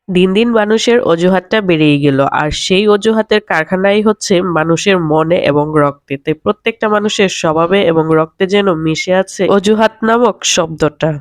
দিন দিন মানুষের অজুহাতটা বেড়েই গেল আর সেই অজুহাতের কারখানাই হচ্ছে মানুষের মনে এবং রক্তে। তাই প্রত্যেকটা মানুষের স্বভাবে এবং রক্তে যেন মিশে আছে অজুহাত নামক শব্দটা।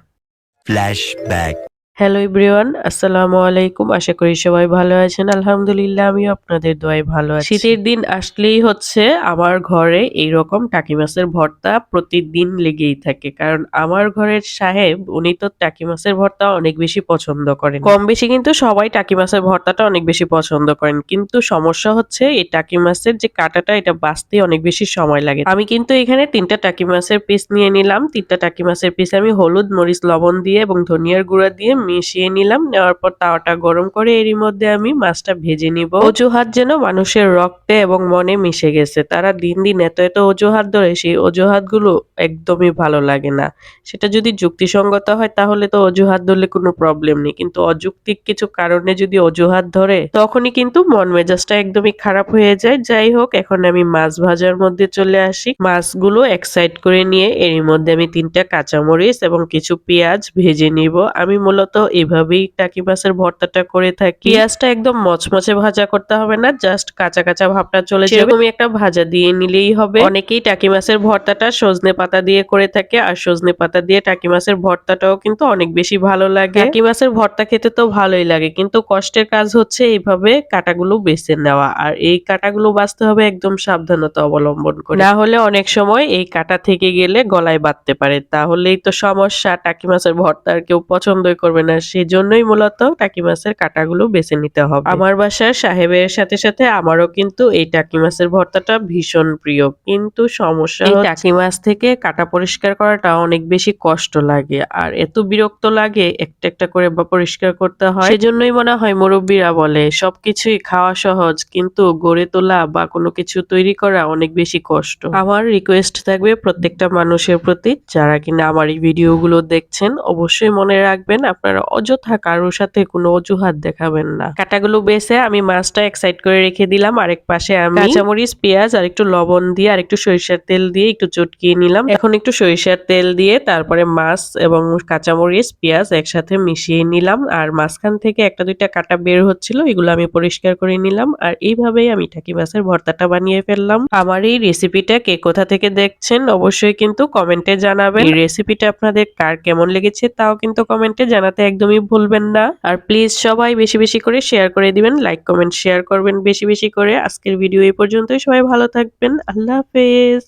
ফ্ল্যাশব্যাক। হ্যালো এভরিওয়ান, আসসালামু আলাইকুম। আশা করি সবাই ভালো আছেন। আলহামদুলিল্লাহ আমিও আপনাদের দোয়ায় ভালো আছি। শীতের দিন আসলেই হচ্ছে আমার ঘরে এইরকম টাকি মাছের ভর্তা প্রতিদিন লেগেই থাকে। কারণ আমার ঘরের সাহেব উনি তো টাকি মাছের ভর্তা অনেক বেশি পছন্দ করেন। কম বেশি কিন্তু সবাই টাকি মাছের ভর্তাটা অনেক বেশি পছন্দ করেন। কিন্তু সমস্যা হচ্ছে এই টাকি মাছের যে কাঁটাটা এটা বাছতে অনেক বেশি সময় লাগে। আমি কিন্তু এখানে ৩টা টাকি মাছের পিস নিয়ে নিলাম। ৩টা টাকি মাছের পিস আমি হলুদ, মরিচ, লবণ দিয়ে এবং ধনিয়ার গুঁড়া দিয়ে মিশিয়ে নিলাম। নেওয়ার পর তাওয়াটা গরম করে এরই মধ্যে আমি মাছটা ভেজে নিব। অজুহাত যেন মানুষের রক্তে এবং মনে মিশে গেছে। তারা দিন দিন এত অজুহাত ধরে, সেই অজুহাতগুলো একদমই ভালো লাগে না। সেটা যদি যুক্তিসঙ্গত হয় তাহলে তো অজুহাত ধরলে কোনো প্রবলেম নেই। কিন্তু অযৌক্তিক কিছু কারণে যদি অজুহাত ধরে তখনই কিন্তু মন মেজাজটা একদমই খারাপ হয়ে যায়। যাই হোক, এখন আমি মাছ ভাজার মধ্যে চলে আসি। মাছগুলো এক সাইড করে নিয়ে এরই মধ্যে আমি ৩টা কাঁচামরিচ এবং কিছু পেঁয়াজ ভেজে নিব। আমি মূলত এভাবেই টাকি মাছের ভর্তাটা করে থাকি। পেঁয়াজটা একদম মচমচে ভাজা করতে হবে না, জাস্ট কাঁচা কাঁচা ভাবটা চলে যাবে সেরকমই একটা ভাজা দিয়ে নিলেই হবে। অনেকেই টাকি মাছের ভর্তাটা সজনে পাতা দিয়ে করে থাকে, আর সজনে পাতা দিয়ে টাকি মাছের ভর্তাটাও কিন্তু অনেক বেশি ভালো লাগে। টাকি মাছের ভর্তা খেতে তো ভালোই লাগে, কিন্তু কষ্টের কাজ হচ্ছে এইভাবে কাঁটাগুলো বেছে নেওয়া। আর এই কাঁটাগুলো বাছতে হবে একদম সাবধানতা অবলম্বন করে, না হলে অনেক সময় এই কাঁটা থেকে গেলে গলায় বাধতে পারে। তাহলেই তো সমস্যা, টাকি মাছের ভর্তা আর কেউ পছন্দই করবে না। সেজন্যই মূলত টাকি মাছের কাঁটাগুলো বেছে নিতে হবে। আমার বাসার সাহেবের সাথে সাথে আমারও কিন্তু এই টাকি মাছের ভর্তাটা ভীষণ প্রিয়। কিন্তু সমস্যা এই টাকি মাছ থেকে কাঁটা পরিষ্কার করাটা অনেক বেশি কষ্ট লাগে, আর এত বিরক্ত লাগে একটা একটা করে পরিষ্কার করতে হয়। সেজন্যই মনে হয় মুরব্বীরা বলে সবকিছুই খাওয়া সহজ, কিন্তু গড়ে তোলা বা কোনো কিছু তৈরি করা অনেক বেশি কষ্ট। আমার রিকোয়েস্ট থাকবে প্রত্যেকটা মানুষের প্রতি যারা কিনা আমার এই ভিডিওগুলো দেখছেন, অবশ্যই মনে রাখবেন আপনারা অযথা কারোর সাথে কোনো অজুহাত দেখাবেন না। কাঁটাগুলো বেছে আমি মাছটা এক সাইড করে রেখে দিলাম। আরেক পাশে আমি কাঁচামরিচ, পেঁয়াজ আর একটু লবণ দিয়ে আর একটু সরিষার তেল দিয়ে একটু চটকিয়ে নিলাম। এখন একটু সরিষার তেল দিয়ে তারপরে মাছ এবং কাঁচামরিচ, পেঁয়াজ একসাথে মিশিয়ে নিলাম। আর মাঝখান থেকে একটা দুইটা কাঁটা বের হচ্ছিল, এগুলো আমি পরিষ্কার করে নিলাম। আর এইভাবেই আমি টাকি মাছের ভর্তাটা বানিয়ে ফেললাম। আমার এই রেসিপিটা কে কোথা থেকে দেখছেন অবশ্যই কিন্তু কমেন্টে জানাবেন। এই রেসিপিটা আপনাদের কার কেমন লেগেছে তাও কিন্তু কমেন্টে জানাতে একদমই ভুলবেন না। আর প্লিজ সবাই বেশি বেশি করে শেয়ার করে দিবেন, লাইক কমেন্ট শেয়ার করবেন বেশি বেশি করে। আজকের ভিডিও এই পর্যন্তই। সবাই ভালো থাকবেন। আল্লাহ হাফেজ।